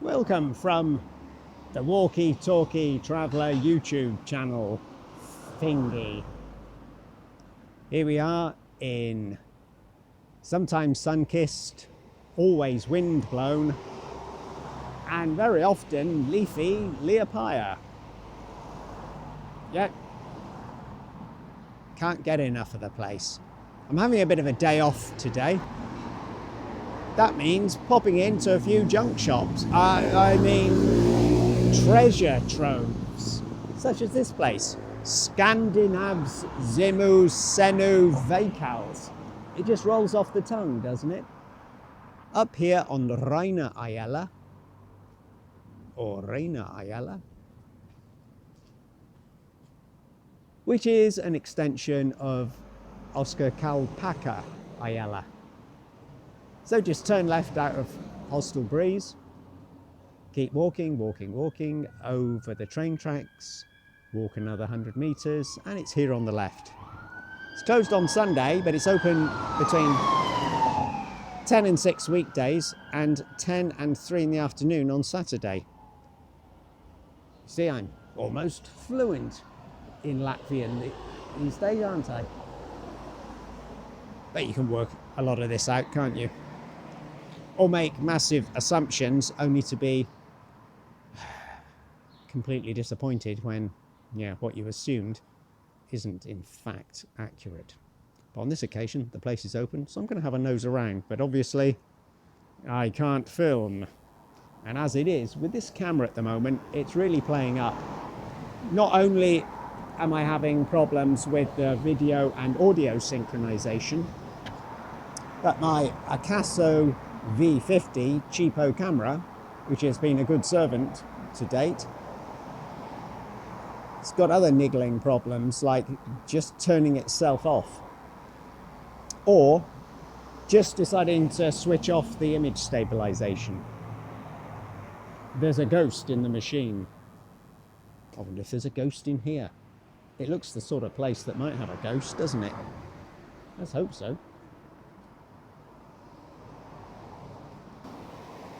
Welcome from the Walkie Talkie Traveller YouTube channel thingy. Here we are in sometimes sun-kissed, always wind-blown, and very often leafy Liepaja. Yep, can't get enough of the place. I'm having a bit of a day off today. That means popping into a few junk shops. I mean treasure troves, such as this place, Scandinav's Zimu Senu Veikals. It just rolls off the tongue, doesn't it? Up here on the Liepaja'S, or Liepaja'S, which is an extension of Oscar Kalpaka Ayala. So just turn left out of Hostel Breeze, keep walking over the train tracks, walk another 100 metres, and it's here on the left. It's closed on Sunday, but it's open between 10 and 6 weekdays and 10 and 3 in the afternoon on Saturday. You see, I'm almost fluent in Latvian these days, aren't I? But you can work a lot of this out, can't you? Or make massive assumptions only to be completely disappointed when, what you assumed isn't in fact accurate. But on this occasion, the place is open, so I'm going to have a nose around. But obviously, I can't film. And as it is, with this camera at the moment, it's really playing up. Not only am I having problems with the video and audio synchronization, but my Acaso V50 cheapo camera, which has been a good servant to date, it's got other niggling problems, like just turning itself off or just deciding to switch off the image stabilization. There's a ghost in the machine. I wonder if there's a ghost in here. It looks the sort of place that might have a ghost, doesn't it? Let's hope so.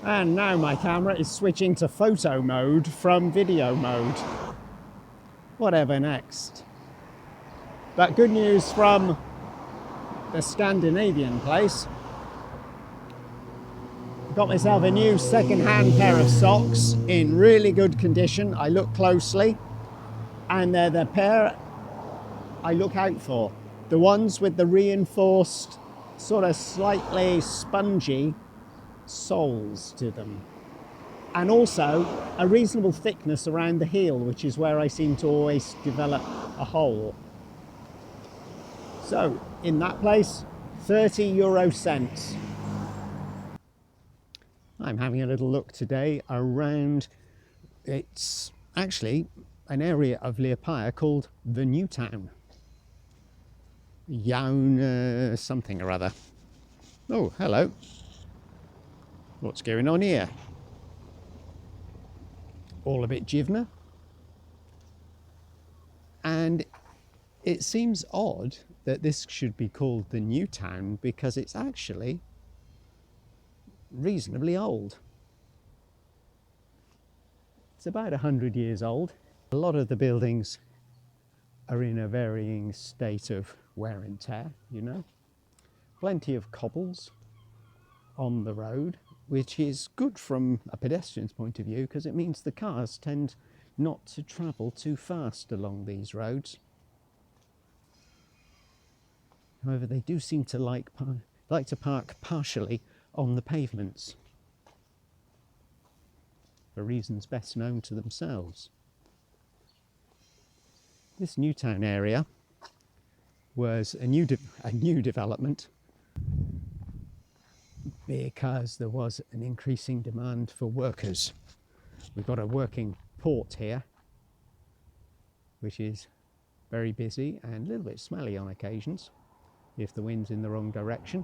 And now my camera is switching to photo mode from video mode. Whatever next. But good news from the Scandinavian place. Got myself a new second-hand pair of socks in really good condition. I look closely, and they're the pair I look out for. The ones with the reinforced, sort of slightly spongy soles to them, and also a reasonable thickness around the heel, which is where I seem to always develop a hole. So in that place, 30 cents. I'm having a little look today around, it's actually an area of Liepaja called the New Town. Jaun something or other. Oh, hello. What's going on here? All a bit Jivna. And it seems odd that this should be called the New Town because it's actually reasonably old. It's about 100 years old. A lot of the buildings are in a varying state of wear and tear, Plenty of cobbles on the road, which is good from a pedestrian's point of view because it means the cars tend not to travel too fast along these roads. However, they do seem to like to park partially on the pavements for reasons best known to themselves. This Newtown area was a new development because there was an increasing demand for workers. We've got a working port here, which is very busy and a little bit smelly on occasions if the wind's in the wrong direction.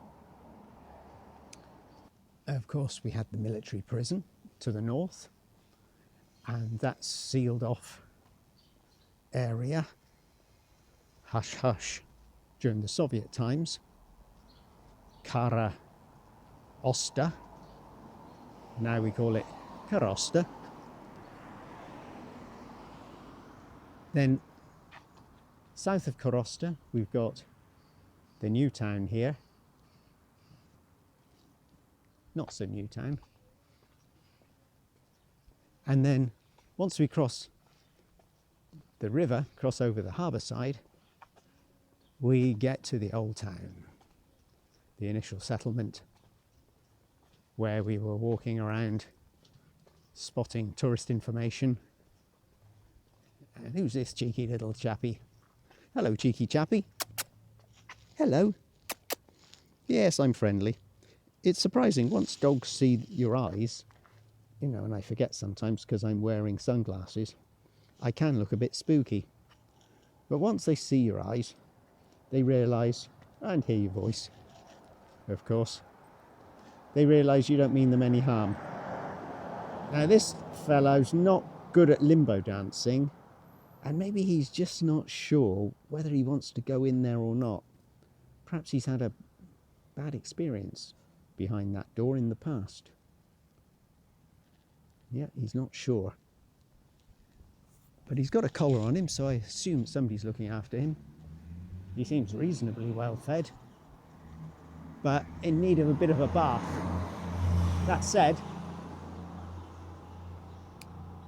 Of course, we had the military prison to the north, and that's sealed off area, hush hush, during the Soviet times. Kara Osta, now we call it Karosta. Then south of Karosta, we've got the new town here. Not so new town. And then once we cross the river, cross over the harbour side, we get to the old town, the initial settlement, where we were walking around spotting tourist information. And who's this cheeky little chappie? Hello, cheeky chappie. Hello. Yes, I'm friendly. It's surprising, once dogs see your eyes, you know, and I forget sometimes because I'm wearing sunglasses, I can look a bit spooky. But once they see your eyes, they realise, and hear your voice, of course, they realise you don't mean them any harm. Now this fellow's not good at limbo dancing, and maybe he's just not sure whether he wants to go in there or not. Perhaps he's had a bad experience behind that door in the past. Yeah, he's not sure. But he's got a collar on him, so I assume somebody's looking after him. He seems reasonably well fed, but in need of a bit of a bath. That said,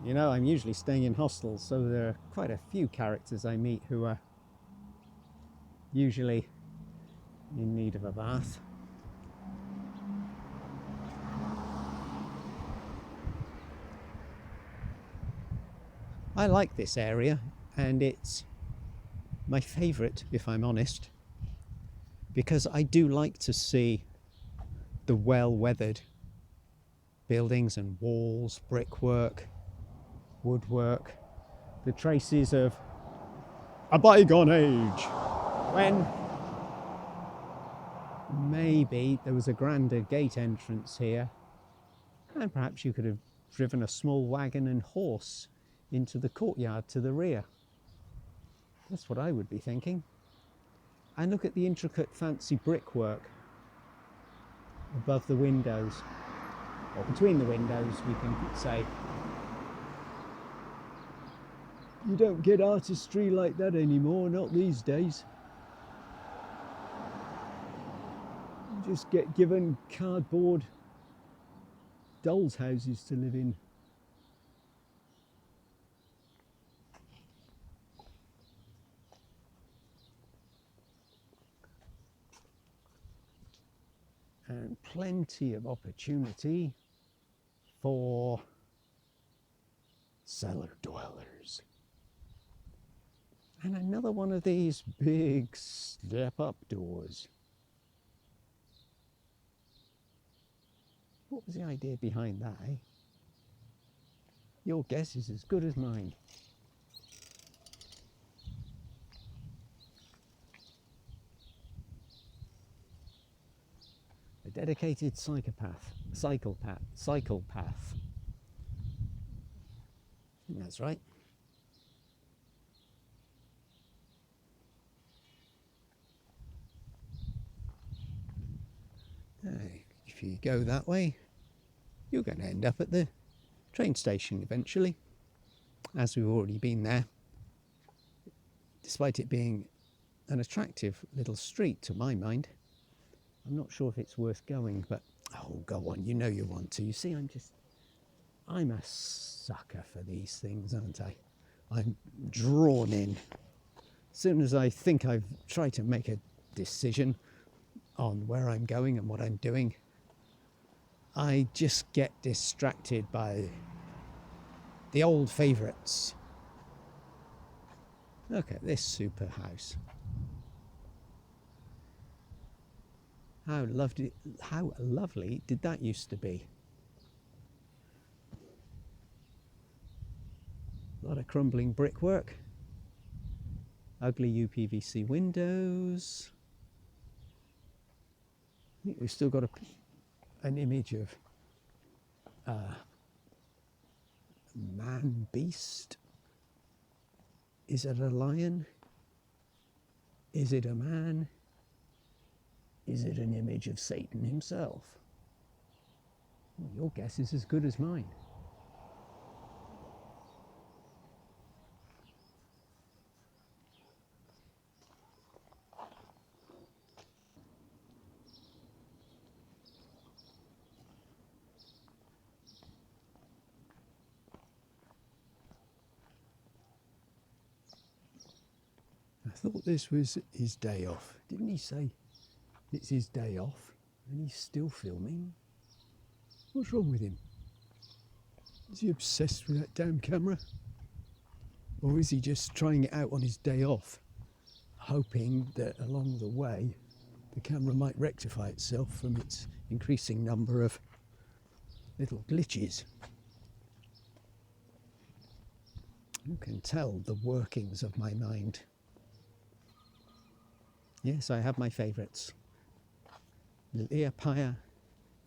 you know, I'm usually staying in hostels, so there are quite a few characters I meet who are usually in need of a bath. I like this area, and it's my favourite, if I'm honest, because I do like to see the well-weathered buildings and walls, brickwork, woodwork, the traces of a bygone age, when maybe there was a grander gate entrance here, and perhaps you could have driven a small wagon and horse into the courtyard to the rear. That's what I would be thinking. And look at the intricate fancy brickwork above the windows, or between the windows, we can say. You don't get artistry like that anymore, not these days. You just get given cardboard dolls' houses to live in. And plenty of opportunity for cellar dwellers. And another one of these big step-up doors. What was the idea behind that, eh? Your guess is as good as mine. A dedicated cycle path. That's right. If you go that way, you're going to end up at the train station eventually, as we've already been there, despite it being an attractive little street to my mind. I'm not sure if it's worth going, but oh, go on, you know you want to. You see, I'm a sucker for these things, aren't I? I'm drawn in. As soon as I think I've tried to make a decision on where I'm going and what I'm doing, I just get distracted by the old favourites. Look at this super house. How lovely did that used to be? A lot of crumbling brickwork, ugly UPVC windows. I think we've still got an image of man beast. Is it a lion? Is it a man? Is it an image of Satan himself? Well, your guess is as good as mine. thought this was his day off. Didn't he say it's his day off? And he's still filming? What's wrong with him? Is he obsessed with that damn camera? Or is he just trying it out on his day off, hoping that along the way the camera might rectify itself from its increasing number of little glitches? Who can tell the workings of my mind? Yes, I have my favourites. Liepāja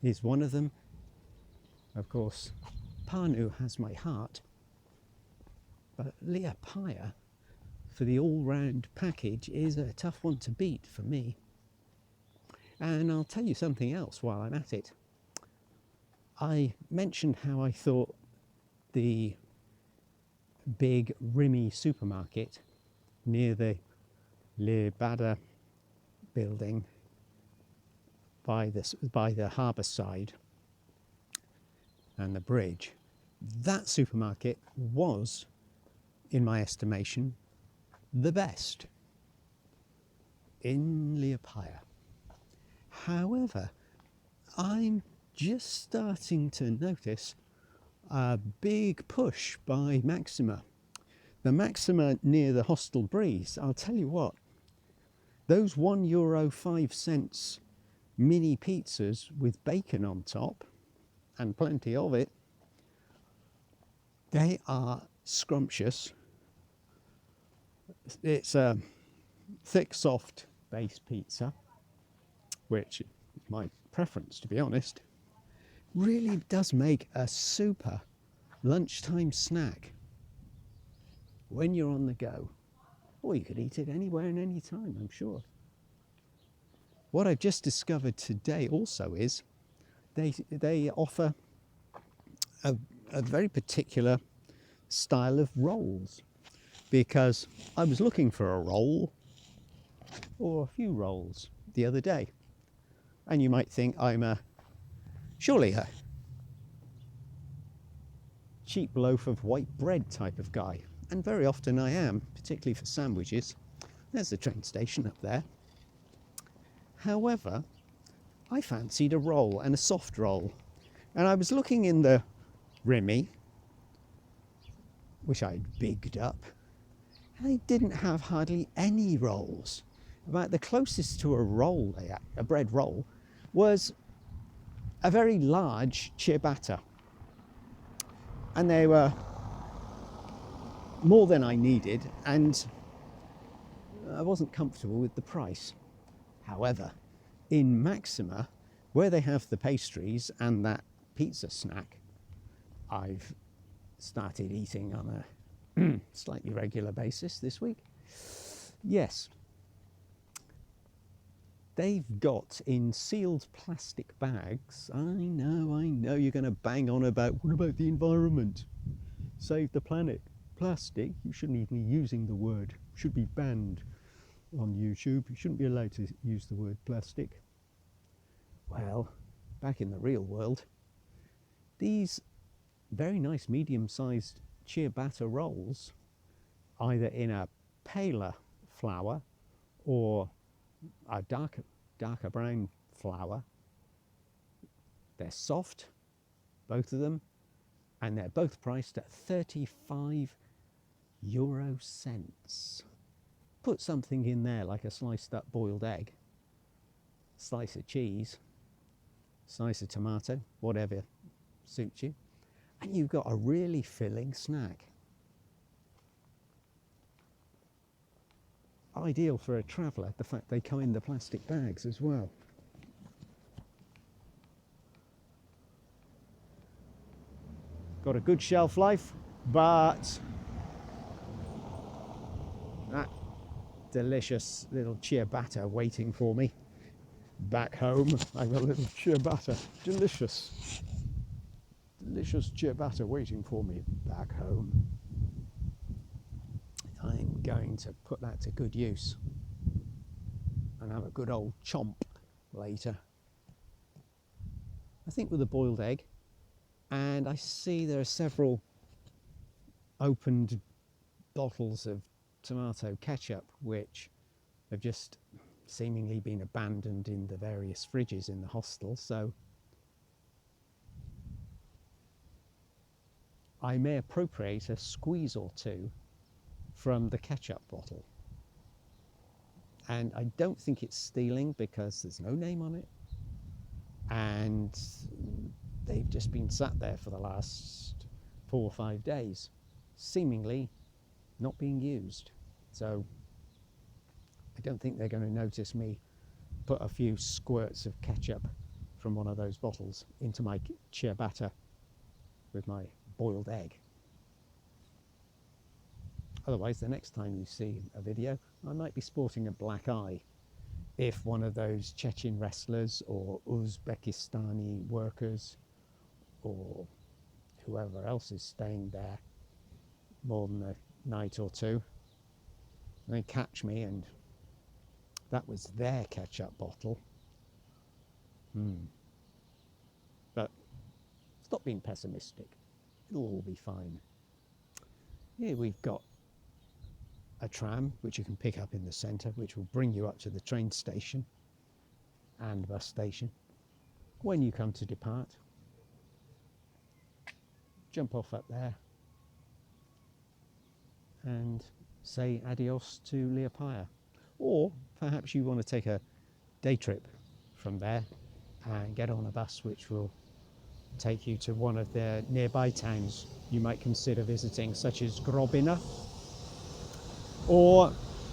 is one of them. Of course, Pānu has my heart. But Liepāja, for the all-round package, is a tough one to beat for me. And I'll tell you something else while I'm at it. I mentioned how I thought the big Rimi supermarket near the Liepāja building by the harbour side and the bridge, that supermarket was, in my estimation, the best in Liepāja. However, I'm just starting to notice a big push by Maxima. The Maxima near the Hostel Breeze, I'll tell you what, those €1.05 mini pizzas with bacon on top, and plenty of it, they are scrumptious. It's a thick, soft base pizza, which is my preference, to be honest. Really does make a super lunchtime snack when you're on the go. Or you could eat it anywhere and any time, I'm sure. What I've just discovered today also is they offer a very particular style of rolls, because I was looking for a roll or a few rolls the other day, and you might think I'm surely a cheap loaf of white bread type of guy, and very often I am, particularly for sandwiches. There's the train station up there. However, I fancied a roll, and a soft roll, and I was looking in the Rimi, which I'd bigged up, and they didn't have hardly any rolls. About the closest to a roll, a bread roll, was a very large ciabatta, and they were more than I needed, and I wasn't comfortable with the price. However, in Maxima, where they have the pastries and that pizza snack, I've started eating on a slightly regular basis this week. Yes, they've got in sealed plastic bags. I know you're going to bang on about, what about the environment? Save the planet. Plastic, you shouldn't even be using the word, should be banned on YouTube. You shouldn't be allowed to use the word plastic. Well, back in the real world, these very nice medium-sized ciabatta rolls, either in a paler flour or a darker brown flour, they're soft, both of them, and they're both priced at 35 euro cents. Put something in there like a sliced up boiled egg, slice of cheese, slice of tomato, whatever suits you, and you've got a really filling snack. Ideal for a traveller, the fact they come in the plastic bags as well. Got a good shelf life, but that delicious little ciabatta waiting for me back home. I've got a little ciabatta, delicious ciabatta waiting for me back home. I'm going to put that to good use and have a good old chomp later. I think with a boiled egg, and I see there are several opened bottles of tomato ketchup, which have just seemingly been abandoned in the various fridges in the hostel. So I may appropriate a squeeze or two from the ketchup bottle. And I don't think it's stealing because there's no name on it. And they've just been sat there for the last 4 or 5 days, seemingly not being used. So I don't think they're going to notice me put a few squirts of ketchup from one of those bottles into my ciabatta with my boiled egg. Otherwise, the next time you see a video, I might be sporting a black eye if one of those Chechen wrestlers or Uzbekistani workers or whoever else is staying there more than a night or two, they catch me and that was their ketchup bottle. But stop being pessimistic. It'll all be fine. Here we've got a tram which you can pick up in the centre, which will bring you up to the train station and bus station. When you come to depart, jump off up there and say adios to Liepāja. Or perhaps you want to take a day trip from there and get on a bus which will take you to one of the nearby towns you might consider visiting, such as Grobina or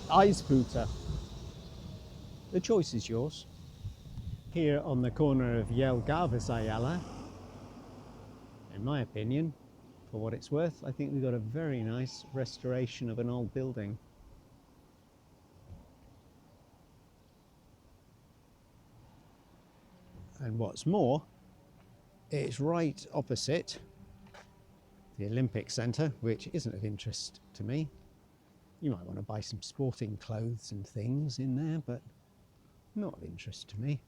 Aizpūta. The choice is yours. Here on the corner of Jelgavas Ayala, in my opinion, for what it's worth, I think we've got a very nice restoration of an old building. And what's more, it's right opposite the Olympic Centre, which isn't of interest to me. You might want to buy some sporting clothes and things in there, but not of interest to me.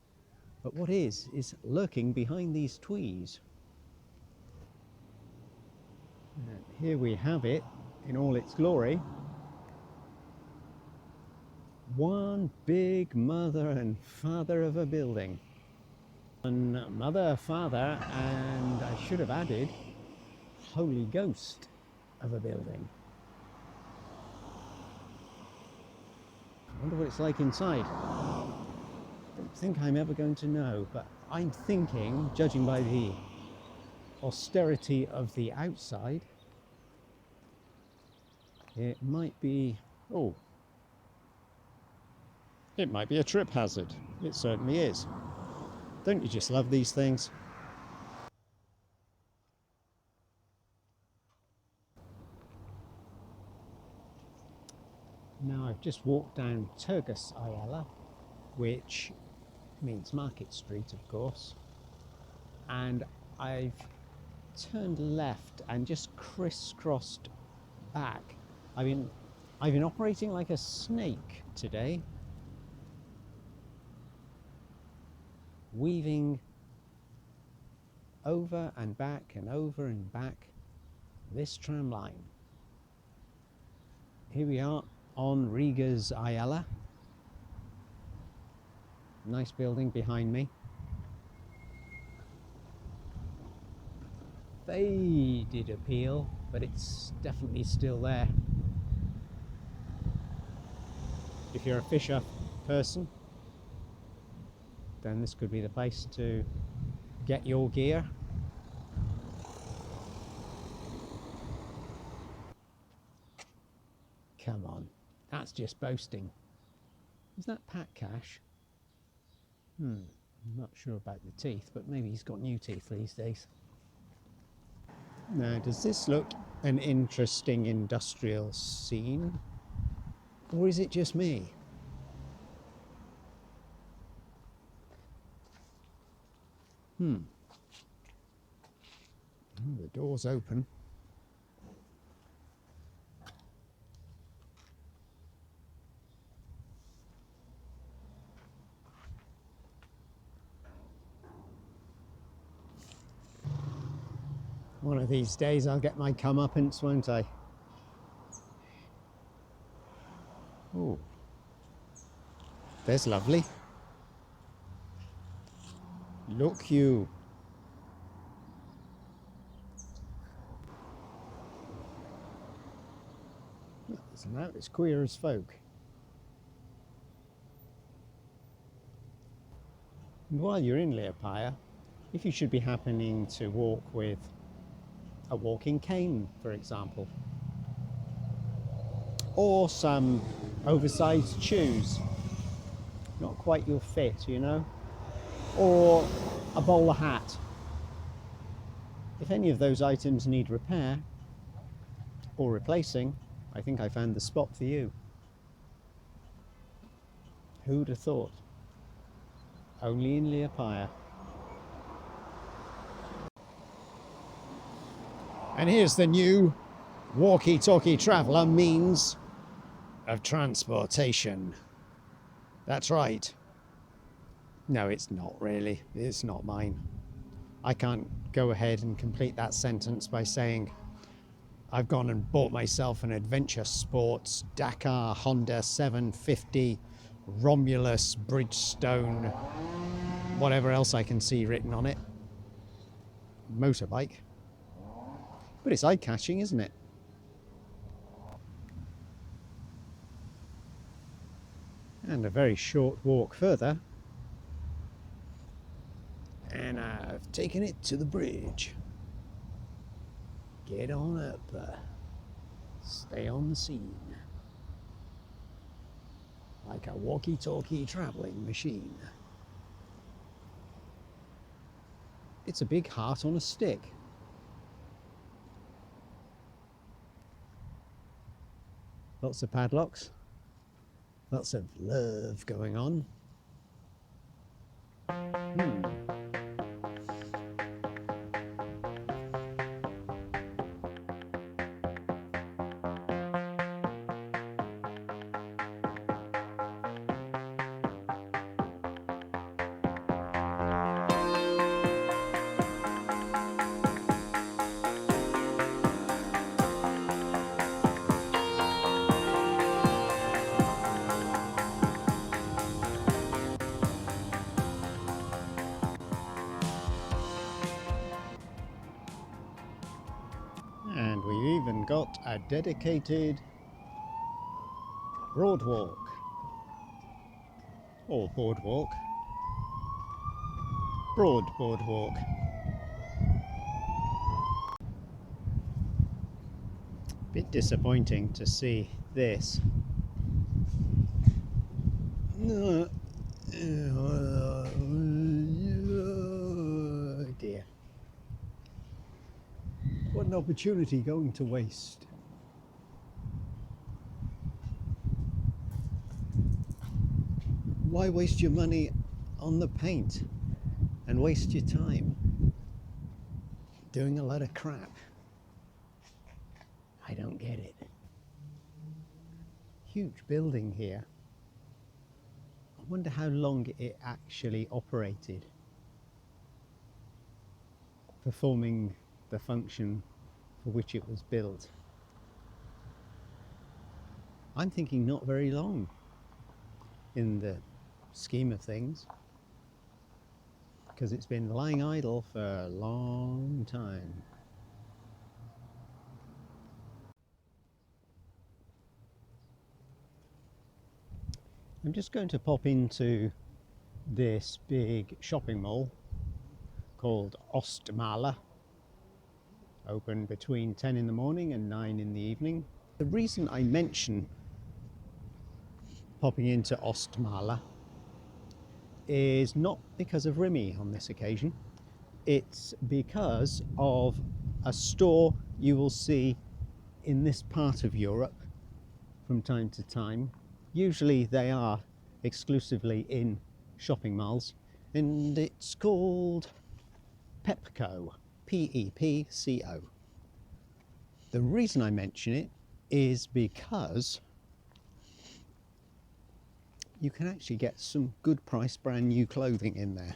But what is lurking behind these trees. And here we have it in all its glory. One big mother and father of a building. And mother, father, and I should have added, Holy Ghost of a building. I wonder what it's like inside. I don't think I'm ever going to know, but I'm thinking, judging by the austerity of the outside, it might be, it might be a trip hazard. It certainly is. Don't you just love these things? Now I've just walked down Turgus Ayala, which means Market Street, of course, and I've turned left and just crisscrossed back. I've been operating like a snake today, weaving over and back and over and back this tram line. Here we are on Riga's Ayala. Nice building behind me. Faded appeal, but it's definitely still there. If you're a fisher person, then this could be the place to get your gear. Come on, that's just boasting. Is that Pat Cash? I'm not sure about the teeth, but maybe he's got new teeth these days. Now, does this look an interesting industrial scene? Or is it just me? Oh, the door's open. One of these days I'll get my comeuppance, won't I? There's lovely. Look you. Isn't that? It's queer as folk. And while you're in Liepāja, if you should be happening to walk with a walking cane, for example, or some oversized shoes, not quite your fit, you know, or a bowler hat. If any of those items need repair or replacing, I think I found the spot for you. Who'd have thought? Only in Liepāja. And here's the new walkie-talkie traveller means of transportation. That's right. No, it's not really. It's not mine. I can't go ahead and complete that sentence by saying I've gone and bought myself an Adventure Sports Dakar Honda 750 Romulus Bridgestone, whatever else I can see written on it, motorbike. But it's eye-catching, isn't it? And a very short walk further, and I've taken it to the bridge. Get on up, stay on the scene, like a walkie-talkie travelling machine. It's a big heart on a stick. Lots of padlocks, lots of love going on. And we've even got a dedicated broadwalk, or boardwalk, broad boardwalk. Bit disappointing to see this. Oh dear. What an opportunity going to waste. Why waste your money on the paint and waste your time doing a lot of crap? I don't get it. Huge building here. I wonder how long it actually operated, performing the function for which it was built. I'm thinking not very long in the scheme of things, because it's been lying idle for a long time. I'm just going to pop into this big shopping mall called Oostmalle, open between 10 in the morning and 9 in the evening. The reason I mention popping into Oostmalle is not because of Remy on this occasion. It's because of a store you will see in this part of Europe from time to time. Usually they are exclusively in shopping malls, and it's called Pepco, P-E-P-C-O. The reason I mention it is because you can actually get some good price brand new clothing in there.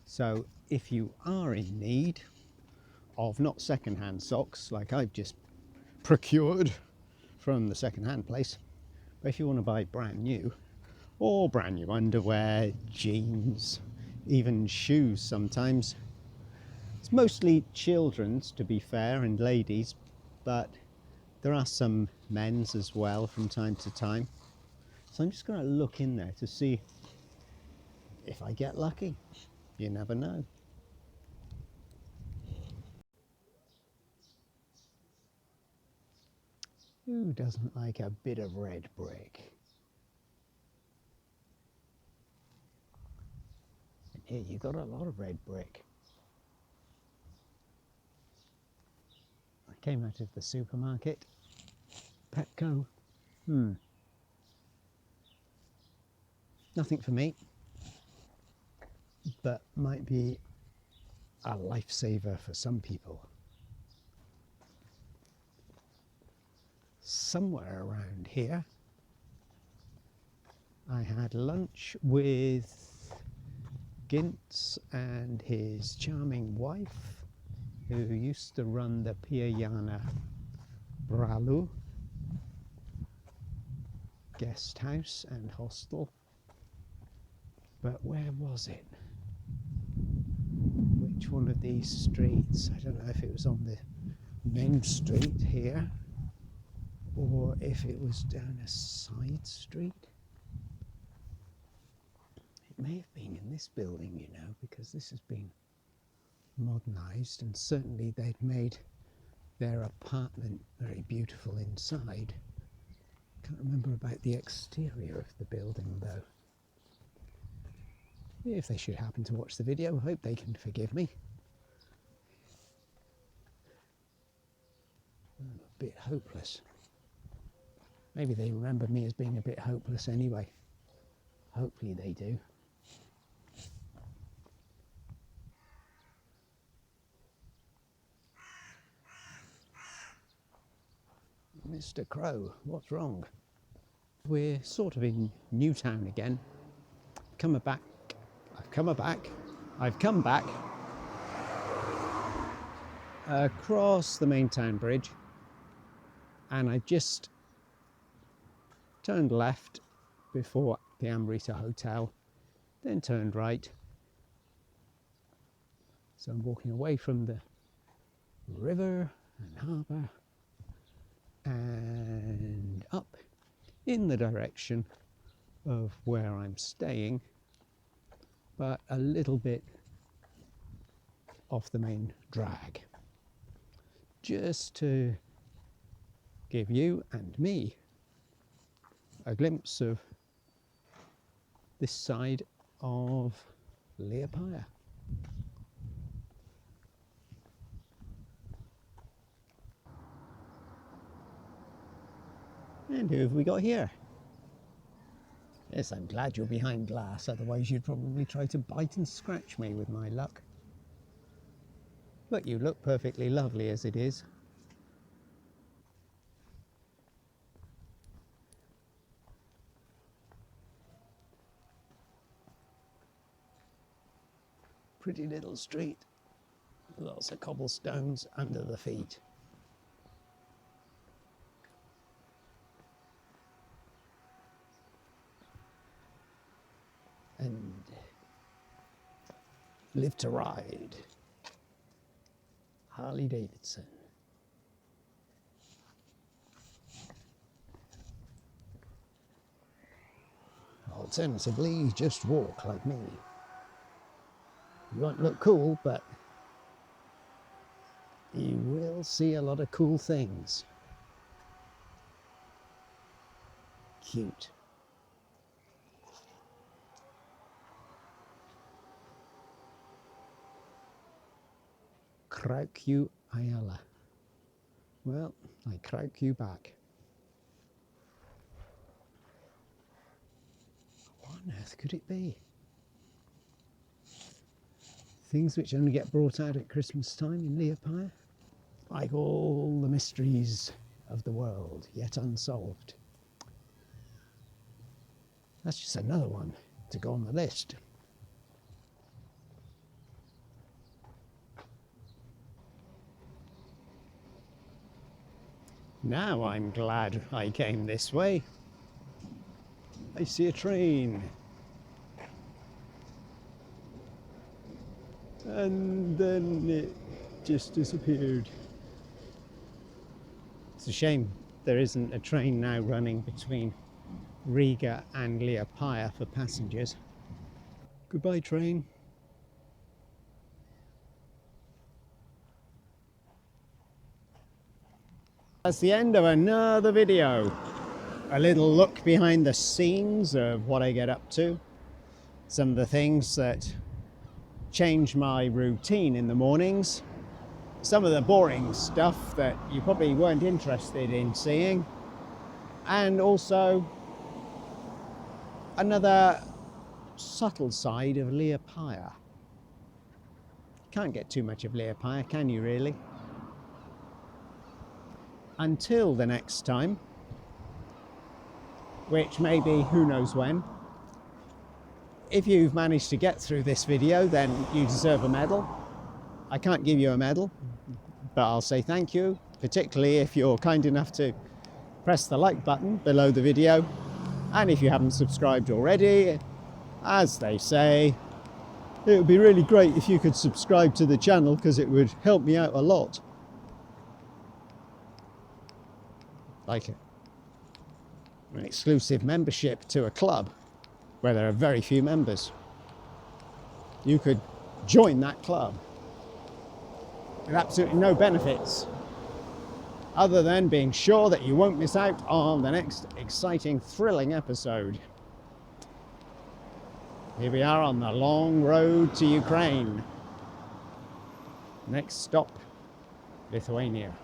So if you are in need of not second-hand socks like I've just procured from the second-hand place, but if you want to buy brand new, or brand new underwear, jeans, even shoes sometimes. It's mostly children's, to be fair, and ladies, but there are some men's as well from time to time. So I'm just going to look in there to see if I get lucky. You never know. Who doesn't like a bit of red brick? And here you got a lot of red brick. I came out of the supermarket. Petco. Nothing for me, but might be a lifesaver for some people. Somewhere around here, I had lunch with Gintz and his charming wife, who used to run the Liepaja'S Bralu guest house and hostel. But where was it? Which one of these streets? I don't know if it was on the main street here or if it was down a side street. It may have been in this building, you know, because this has been modernised, and certainly they'd made their apartment very beautiful inside. Can't remember about the exterior of the building though. If they should happen to watch the video, I hope they can forgive me. I'm a bit hopeless. Maybe they remember me as being a bit hopeless anyway. Hopefully they do. Mr. Crow, what's wrong? We're sort of in Newtown again. I've come back. Across the main town bridge, and I've just turned left before the Amrita Hotel, then turned right. So I'm walking away from the river and harbour and up in the direction of where I'm staying, but a little bit off the main drag, just to give you and me a glimpse of this side of Liepāja. And who have we got here? Yes, I'm glad you're behind glass, otherwise you'd probably try to bite and scratch me with my luck. But you look perfectly lovely as it is. Pretty little street, lots of cobblestones under the feet. And live to ride. Harley Davidson. Alternatively, just walk like me. You won't look cool, but you will see a lot of cool things. Cute. Krauk you Ayala. Well, I krauk you back. What on earth could it be? Things which only get brought out at Christmas time in Liepāja, like all the mysteries of the world yet unsolved. That's just another one to go on the list. Now I'm glad I came this way. I see a train. And then it just disappeared. It's a shame there isn't a train now running between Riga and Liepaja for passengers. Goodbye, train. That's the end of another video. A little look behind the scenes of what I get up to. Some of the things that change my routine in the mornings. Some of the boring stuff that you probably weren't interested in seeing. And also another subtle side of Liepaja. Can't get too much of Liepaja, can you really? Until the next time, which may be who knows when. If you've managed to get through this video, then you deserve a medal. I can't give you a medal, but I'll say thank you, particularly if you're kind enough to press the like button below the video. And if you haven't subscribed already, as they say, it would be really great if you could subscribe to the channel because it would help me out a lot. Like an exclusive membership to a club where there are very few members. You could join that club with absolutely no benefits other than being sure that you won't miss out on the next exciting, thrilling episode. Here we are on the long road to Ukraine. Next stop, Lithuania.